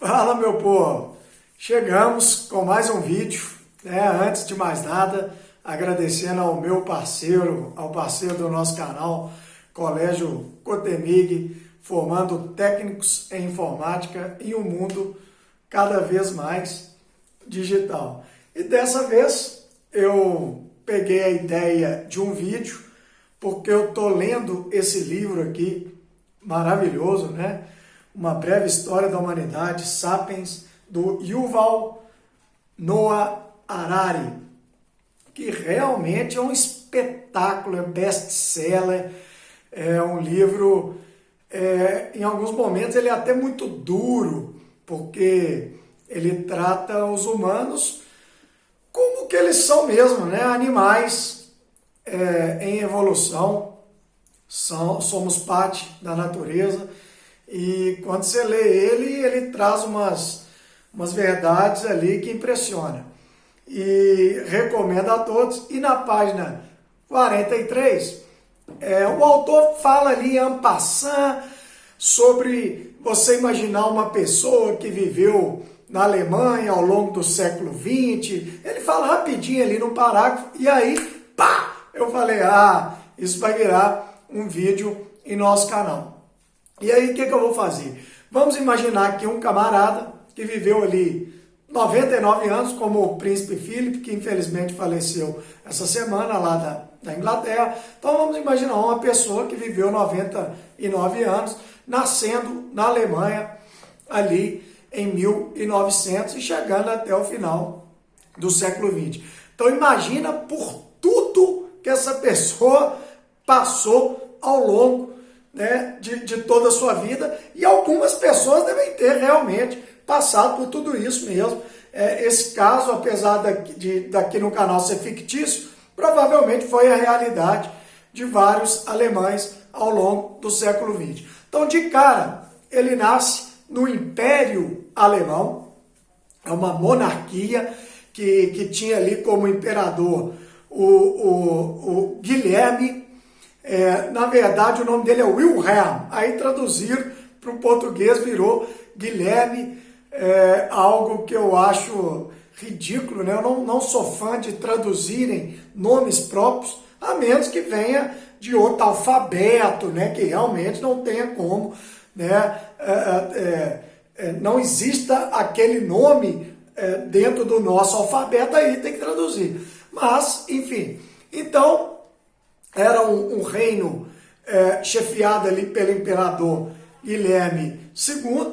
Fala, meu povo! Chegamos com mais um vídeo, né? Antes de mais nada, agradecendo ao meu parceiro, ao parceiro do nosso canal, Colégio Cotemig, formando técnicos em informática em um mundo cada vez mais digital. E dessa vez eu peguei a ideia de um vídeo, porque eu estou lendo esse livro aqui, maravilhoso, né? Uma Breve História da Humanidade, Sapiens, do Yuval Noah Harari, que realmente é um espetáculo, é best-seller, é um livro, em alguns momentos ele é até muito duro, porque ele trata os humanos como que eles são mesmo, né? Animais em evolução, somos parte da natureza. E quando você lê ele traz umas verdades ali que impressionam. E recomendo a todos. E na página 43, o autor fala ali en passant sobre você imaginar uma pessoa que viveu na Alemanha ao longo do século XX. Ele fala rapidinho ali no parágrafo e aí, pá! Eu falei, isso vai virar um vídeo em nosso canal. E aí, o que eu vou fazer? Vamos imaginar que um camarada que viveu ali 99 anos, como o príncipe Philip, que infelizmente faleceu essa semana lá da Inglaterra. Então vamos imaginar uma pessoa que viveu 99 anos, nascendo na Alemanha ali em 1900 e chegando até o final do século XX. Então imagina por tudo que essa pessoa passou ao longo, né, de toda a sua vida, e algumas pessoas devem ter realmente passado por tudo isso mesmo. Esse caso, apesar daqui no canal ser fictício, provavelmente foi a realidade de vários alemães ao longo do século XX. Então, de cara, ele nasce no Império Alemão, é uma monarquia que tinha ali como imperador o Guilherme. Na verdade, o nome dele é Wilhelm. Aí traduziram para o português, virou Guilherme, algo que eu acho ridículo, né? Eu não sou fã de traduzirem nomes próprios, a menos que venha de outro alfabeto, né? Que realmente não tenha como, né? Não exista aquele nome dentro do nosso alfabeto, aí tem que traduzir. Mas, enfim, então era um reino chefiado ali pelo imperador Guilherme II,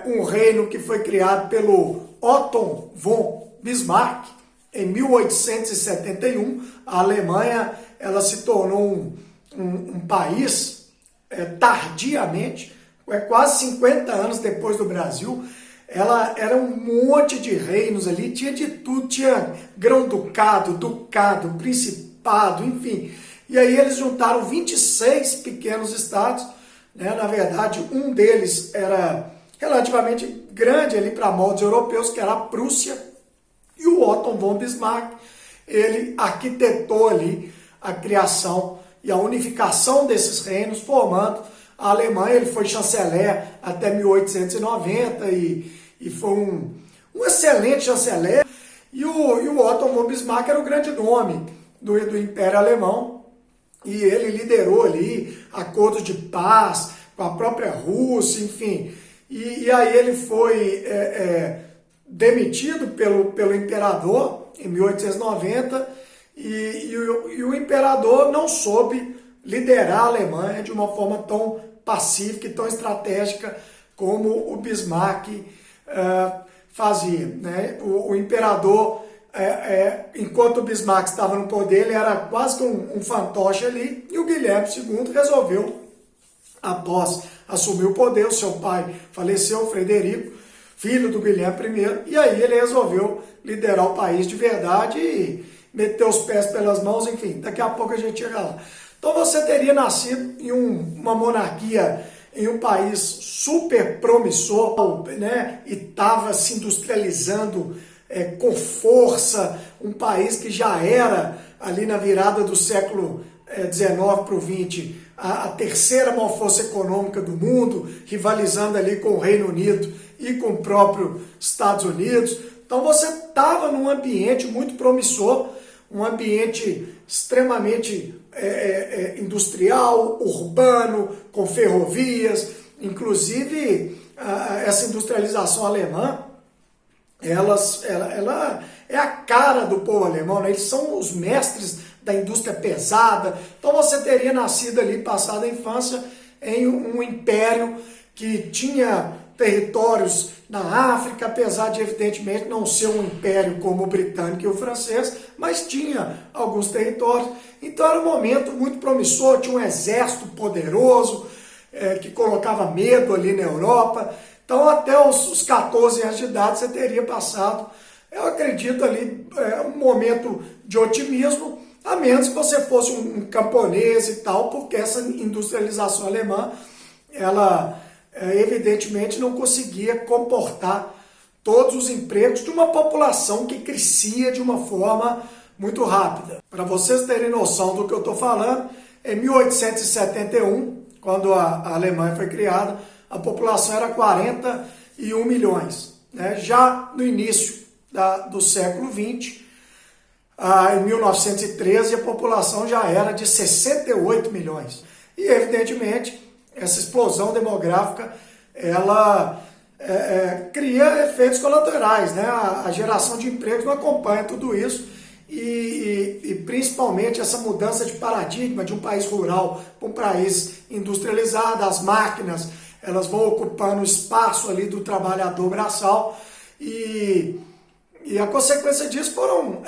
um reino que foi criado pelo Otto von Bismarck em 1871. A Alemanha ela se tornou um país tardiamente, quase 50 anos depois do Brasil. Ela era um monte de reinos ali, tinha de tudo, tinha grão-ducado, ducado, principado, enfim. E aí eles juntaram 26 pequenos estados, né? Na verdade, um deles era relativamente grande ali para moldes europeus, que era a Prússia, e o Otto von Bismarck, ele arquitetou ali a criação e a unificação desses reinos, formando a Alemanha. Ele foi chanceler até 1890 e foi um excelente chanceler. E o Otto von Bismarck era o grande nome do Império Alemão, e ele liderou ali acordos de paz com a própria Rússia, enfim. E aí ele foi demitido pelo imperador em 1890, e o imperador não soube liderar a Alemanha de uma forma tão pacífica e tão estratégica como o Bismarck fazia, né? O imperador, enquanto o Bismarck estava no poder, ele era quase que um fantoche ali, e o Guilherme II resolveu, após assumir o poder, o seu pai faleceu, Frederico, filho do Guilherme I, e aí ele resolveu liderar o país de verdade e meter os pés pelas mãos, enfim, daqui a pouco a gente chega lá. Então você teria nascido em uma monarquia, em um país super promissor, né? E estava se industrializando com força, um país que já era, ali na virada do século XIX para o XX, a terceira maior força econômica do mundo, rivalizando ali com o Reino Unido e com o próprio Estados Unidos. Então você estava num ambiente muito promissor, um ambiente extremamente industrial, urbano, com ferrovias. Inclusive, essa industrialização alemã, ela é a cara do povo alemão, né? Eles são os mestres da indústria pesada. Então você teria nascido ali, passado a infância, em um império que tinha territórios na África, apesar de evidentemente não ser um império como o britânico e o francês, mas tinha alguns territórios. Então era um momento muito promissor, tinha um exército poderoso, que colocava medo ali na Europa. Então até os 14 anos de idade você teria passado, eu acredito ali, um momento de otimismo, a menos que você fosse um camponês e tal, porque essa industrialização alemã, ela evidentemente não conseguia comportar todos os empregos de uma população que crescia de uma forma muito rápida. Para vocês terem noção do que eu estou falando, em 1871, quando a Alemanha foi criada, a população era 41 milhões. Né? Já no início do século XX, em 1913, a população já era de 68 milhões. E, evidentemente, essa explosão demográfica, ela cria efeitos colaterais, né? A geração de empregos não acompanha tudo isso e principalmente essa mudança de paradigma de um país rural para um país industrializado, as máquinas, elas vão ocupando o espaço ali do trabalhador braçal e a consequência disso foram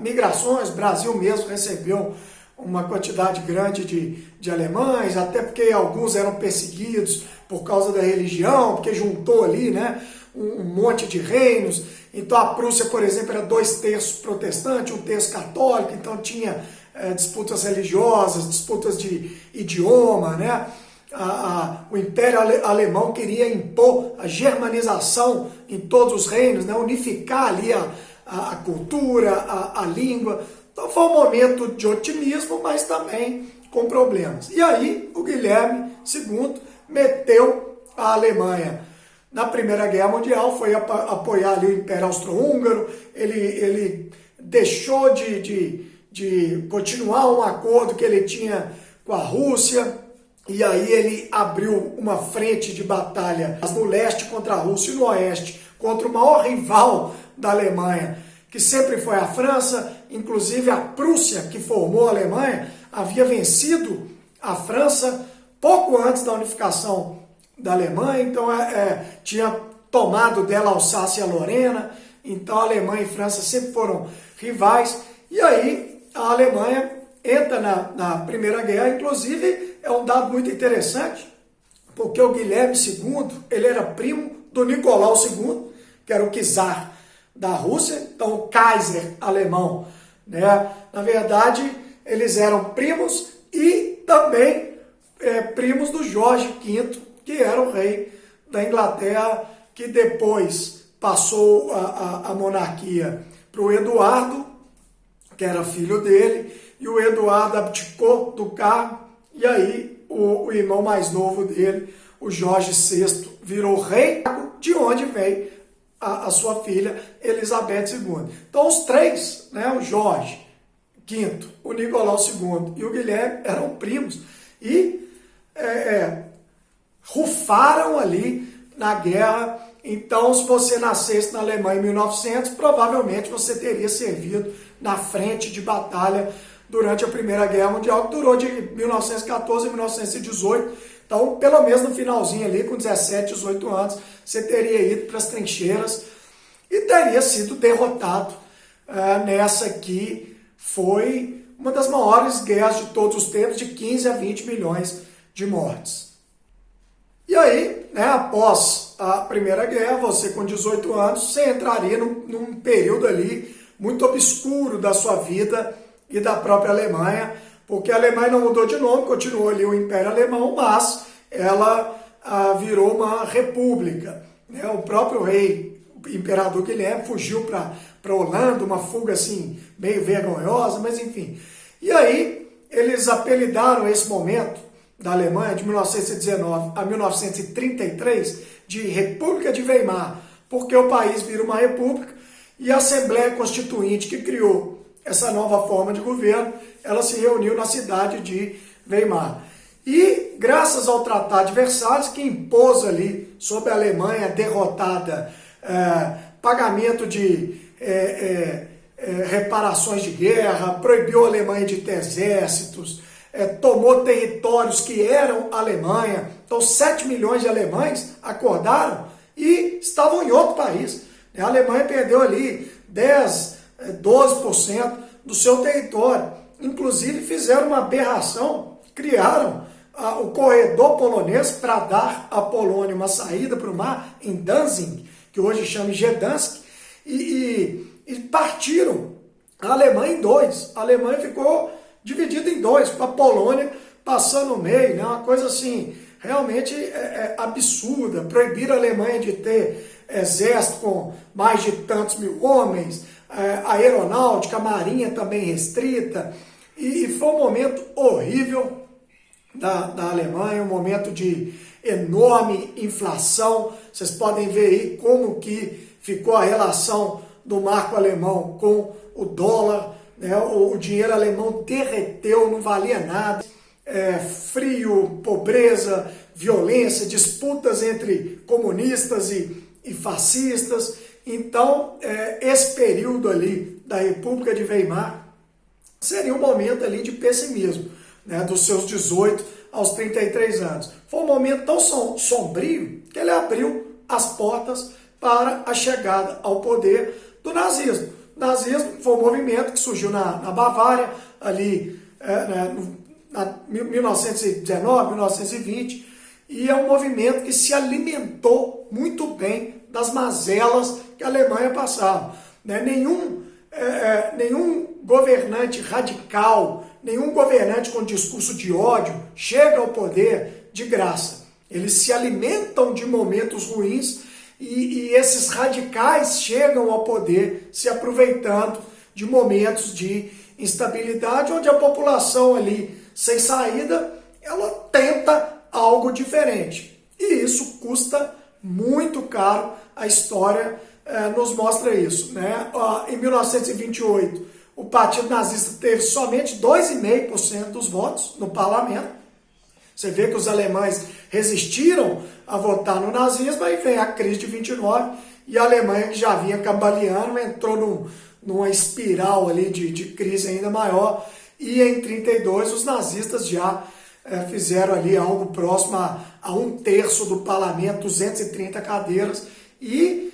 migrações. O Brasil mesmo recebeu uma quantidade grande de alemães, até porque alguns eram perseguidos por causa da religião, porque juntou ali, né, um monte de reinos. Então a Prússia, por exemplo, era 2/3 protestante, 1/3 católico, então tinha disputas religiosas, disputas de idioma, né? O Império Alemão queria impor a germanização em todos os reinos, né? Unificar ali a cultura, a língua. Então foi um momento de otimismo, mas também com problemas. E aí o Guilherme II meteu a Alemanha na Primeira Guerra Mundial, foi apoiar ali o Império Austro-Húngaro, ele deixou de continuar um acordo que ele tinha com a Rússia, e aí ele abriu uma frente de batalha no leste contra a Rússia e no oeste contra o maior rival da Alemanha, que sempre foi a França. Inclusive a Prússia, que formou a Alemanha, havia vencido a França pouco antes da unificação da Alemanha, então tinha tomado dela a Alsácia e a Lorena. Então a Alemanha e a França sempre foram rivais, e aí a Alemanha entra na Primeira Guerra. Inclusive é um dado muito interessante, porque o Guilherme II, ele era primo do Nicolau II, que era o czar da Rússia, então o Kaiser alemão, né? Na verdade, eles eram primos e também primos do Jorge V, que era o rei da Inglaterra, que depois passou a monarquia para o Eduardo, que era filho dele, e o Eduardo abdicou do cargo, e aí o irmão mais novo dele, o Jorge VI, virou rei, de onde veio a sua filha Elizabeth II. Então os três, né, o Jorge V, o Nicolau II e o Guilherme, eram primos e rufaram ali na guerra. Então, se você nascesse na Alemanha em 1900, provavelmente você teria servido na frente de batalha durante a Primeira Guerra Mundial, que durou de 1914 a 1918. Então, pelo menos no finalzinho ali, com 17, 18 anos, você teria ido para as trincheiras e teria sido derrotado nessa que foi uma das maiores guerras de todos os tempos, de 15 a 20 milhões de mortes. E aí, né, após a Primeira Guerra, você com 18 anos, você entraria num período ali muito obscuro da sua vida e da própria Alemanha, porque a Alemanha não mudou de nome, continuou ali o Império Alemão, mas ela virou uma república. Né? O próprio rei, o imperador Guilherme, fugiu para Holanda, uma fuga assim, meio vergonhosa, mas enfim. E aí, eles apelidaram esse momento da Alemanha, de 1919 a 1933, de República de Weimar, porque o país vira uma república e a Assembleia Constituinte que criou essa nova forma de governo, ela se reuniu na cidade de Weimar. E graças ao Tratado de Versalhes, que impôs ali sobre a Alemanha derrotada pagamento de reparações de guerra, proibiu a Alemanha de ter exércitos, tomou territórios que eram Alemanha. Então 7 milhões de alemães acordaram e estavam em outro país. A Alemanha perdeu ali 10, 12% do seu território. Inclusive fizeram uma aberração, criaram o corredor polonês para dar à Polônia uma saída para o mar em Danzig, que hoje chama Gdansk, e partiram a Alemanha em dois. A Alemanha ficou dividida em dois, com a Polônia passando no meio, né? Uma coisa assim, realmente absurda. Proibiram a Alemanha de ter exército com mais de tantos mil homens, a aeronáutica, a marinha também restrita, e foi um momento horrível da Alemanha, um momento de enorme inflação. Vocês podem ver aí como que ficou a relação do marco alemão com o dólar, né? O dinheiro alemão derreteu, não valia nada. Frio, pobreza, violência, disputas entre comunistas e fascistas. Então, esse período ali da República de Weimar seria um momento ali de pessimismo, né, dos seus 18 aos 33 anos. Foi um momento tão sombrio que ele abriu as portas para a chegada ao poder do nazismo. O nazismo foi um movimento que surgiu na Bavária, ali em 1919, 1920, e é um movimento que se alimentou muito bem das mazelas que a Alemanha passava. Né? Nenhum governante radical, nenhum governante com discurso de ódio chega ao poder de graça. Eles se alimentam de momentos ruins e esses radicais chegam ao poder se aproveitando de momentos de instabilidade, onde a população ali, sem saída, ela tenta algo diferente. E isso custa muito caro. A história nos mostra isso. Né? Em 1928, o Partido Nazista teve somente 2,5% dos votos no parlamento. Você vê que os alemães resistiram a votar no nazismo, aí vem a crise de 29, e a Alemanha, que já vinha cambaleando, entrou numa espiral ali de crise ainda maior, e em 32 os nazistas já fizeram ali algo próximo a 1/3 do parlamento, 230 cadeiras, e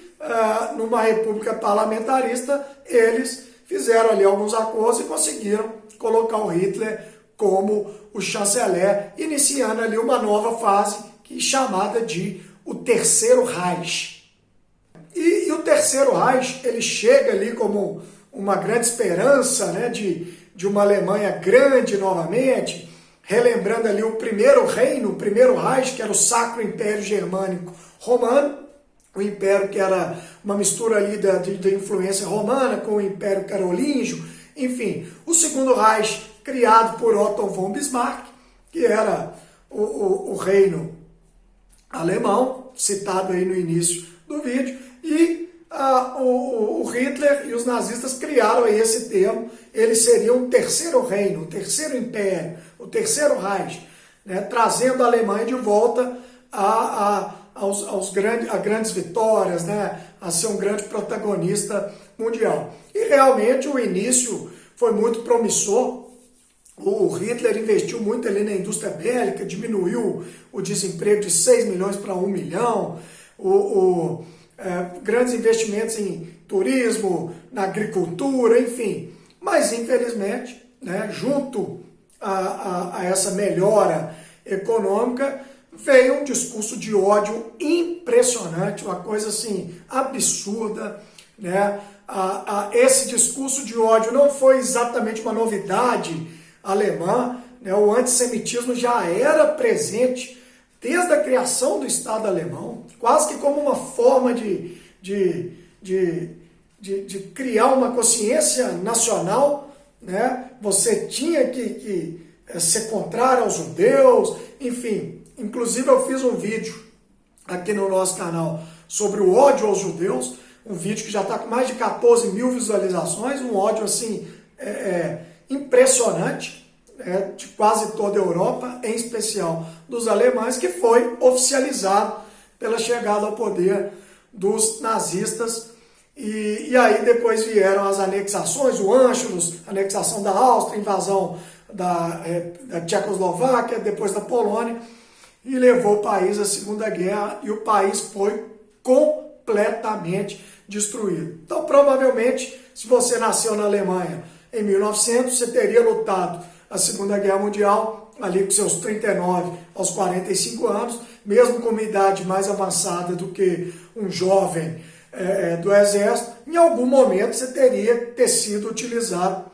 numa república parlamentarista eles fizeram ali alguns acordos e conseguiram colocar o Hitler como o chanceler, iniciando ali uma nova fase chamada de o Terceiro Reich. E o Terceiro Reich, ele chega ali como uma grande esperança, né, de uma Alemanha grande novamente, relembrando ali o primeiro reino, o primeiro Reich, que era o Sacro Império Germânico Romano, o império que era uma mistura ali da influência romana com o Império Carolíngio, enfim. O segundo Reich, criado por Otto von Bismarck, que era o reino alemão, citado aí no início do vídeo, e o Hitler e os nazistas criaram aí esse termo. Eles seriam o terceiro reino, o terceiro império, o terceiro Reich, né, trazendo a Alemanha de volta a grandes vitórias, né, a ser um grande protagonista mundial. E realmente o início foi muito promissor. O Hitler investiu muito ali na indústria bélica, diminuiu o desemprego de 6 milhões para 1 milhão, grandes investimentos em turismo, na agricultura, enfim. Mas, infelizmente, né, junto a essa melhora econômica, veio um discurso de ódio impressionante, uma coisa assim absurda, né? Esse discurso de ódio não foi exatamente uma novidade alemã, né? O antissemitismo já era presente desde a criação do Estado alemão, quase que como uma forma de criar uma consciência nacional, né? Você tinha que ser contrário aos judeus, enfim. Inclusive eu fiz um vídeo aqui no nosso canal sobre o ódio aos judeus, um vídeo que já está com mais de 14 mil visualizações, um ódio assim impressionante, de quase toda a Europa, em especial dos alemães, que foi oficializado pela chegada ao poder dos nazistas. E aí depois vieram as anexações, o Anschluss, anexação da Áustria, invasão da Tchecoslováquia, depois da Polônia, e levou o país à Segunda Guerra, e o país foi completamente destruído. Então, provavelmente, se você nasceu na Alemanha em 1900, você teria lutado a Segunda Guerra Mundial, ali com seus 39 aos 45 anos, mesmo com uma idade mais avançada do que um jovem do Exército, em algum momento você teria que ter sido utilizado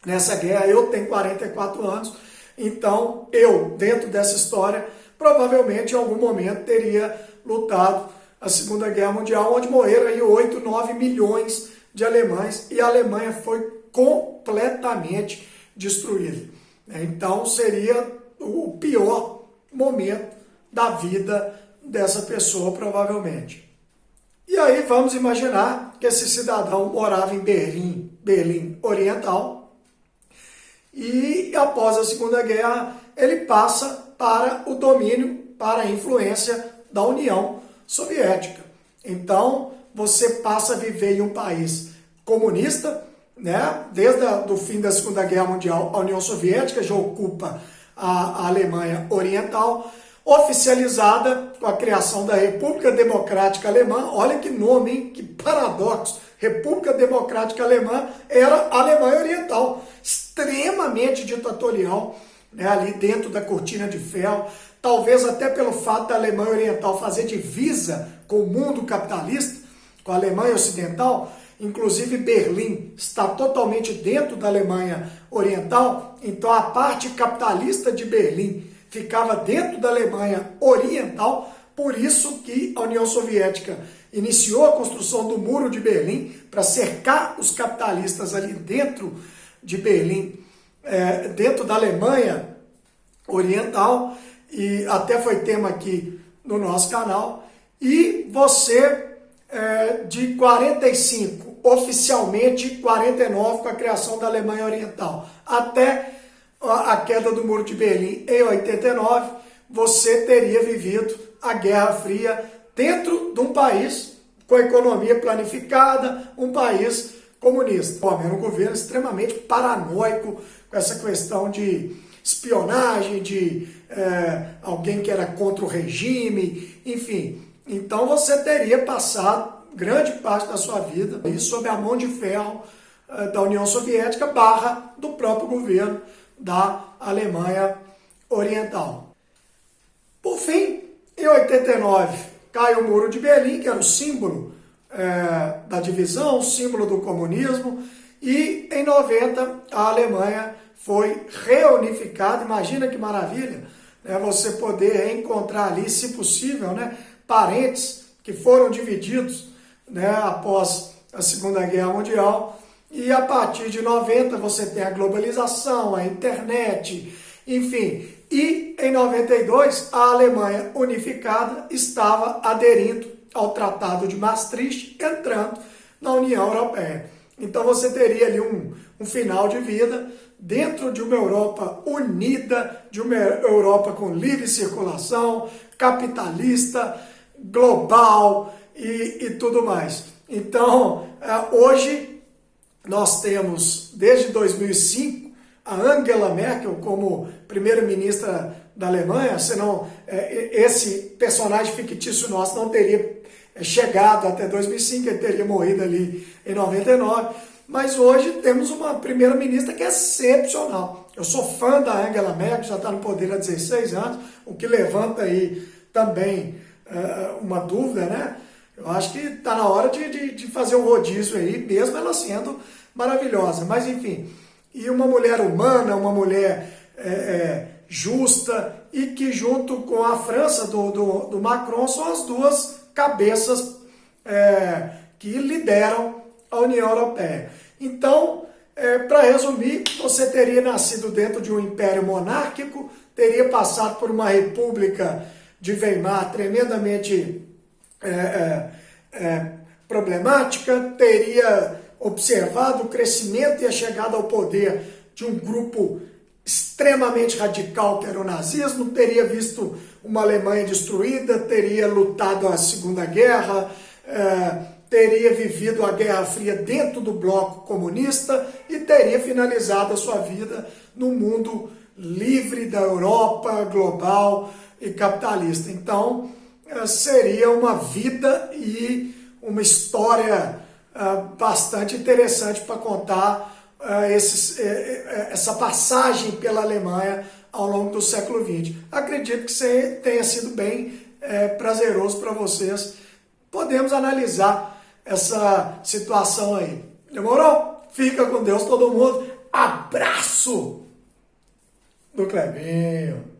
nessa guerra. Eu tenho 44 anos, então eu, dentro dessa história, provavelmente em algum momento teria lutado a Segunda Guerra Mundial, onde morreram aí 8, 9 milhões de alemães, e a Alemanha foi completamente destruída. Então seria o pior momento da vida dessa pessoa, provavelmente. E aí vamos imaginar que esse cidadão morava em Berlim Oriental, e após a Segunda Guerra ele passa para o domínio, para a influência da União Soviética. Então você passa a viver em um país comunista, né? Desde o fim da Segunda Guerra Mundial, a União Soviética já ocupa a Alemanha Oriental, oficializada com a criação da República Democrática Alemã. Olha que nome, hein? Que paradoxo! República Democrática Alemã era a Alemanha Oriental, extremamente ditatorial, né? Ali dentro da cortina de ferro, talvez até pelo fato da Alemanha Oriental fazer divisa com o mundo capitalista, com a Alemanha Ocidental. Inclusive Berlim está totalmente dentro da Alemanha Oriental, então a parte capitalista de Berlim ficava dentro da Alemanha Oriental, por isso que a União Soviética iniciou a construção do Muro de Berlim para cercar os capitalistas ali dentro de Berlim, dentro da Alemanha Oriental, e até foi tema aqui no nosso canal. E você, de 45, oficialmente 49 com a criação da Alemanha Oriental, até a queda do Muro de Berlim em 89, você teria vivido a Guerra Fria dentro de um país com economia planificada, um país comunista. Era um governo extremamente paranoico com essa questão de espionagem, de alguém que era contra o regime, enfim. Então você teria passado grande parte da sua vida sob a mão de ferro da União Soviética barra do próprio governo da Alemanha Oriental. Por fim, em 89, cai o Muro de Berlim, que era o símbolo da divisão, o símbolo do comunismo, e em 90 a Alemanha foi reunificada. Imagina que maravilha, né? Você poder reencontrar ali, se possível, né, parentes que foram divididos, né, após a Segunda Guerra Mundial. E a partir de 90 você tem a globalização, a internet, enfim. E em 92 a Alemanha unificada estava aderindo ao Tratado de Maastricht, entrando na União Europeia. Então você teria ali um final de vida dentro de uma Europa unida, de uma Europa com livre circulação, capitalista, global e tudo mais. Então, hoje nós temos, desde 2005, a Angela Merkel como primeira-ministra da Alemanha. Senão esse personagem fictício nosso não teria chegado até 2005, ele teria morrido ali em 99. Mas hoje temos uma primeira-ministra que é excepcional. Eu sou fã da Angela Merkel, já está no poder há 16 anos, o que levanta aí também uma dúvida, né? Eu acho que está na hora de fazer um rodízio aí, mesmo ela sendo maravilhosa. Mas enfim, e uma mulher humana, uma mulher justa, e que junto com a França do Macron são as duas cabeças que lideram a União Europeia. Então, para resumir, você teria nascido dentro de um império monárquico, teria passado por uma república de Weimar tremendamente problemática, teria observado o crescimento e a chegada ao poder de um grupo extremamente radical que era o nazismo, teria visto uma Alemanha destruída, teria lutado a Segunda Guerra, teria vivido a Guerra Fria dentro do bloco comunista e teria finalizado a sua vida no mundo livre da Europa, global e capitalista. Então, seria uma vida e uma história bastante interessante para contar essa passagem pela Alemanha ao longo do século XX. Acredito que tenha sido bem prazeroso para vocês. Podemos analisar essa situação aí. Demorou? Fica com Deus todo mundo. Abraço do Clebinho.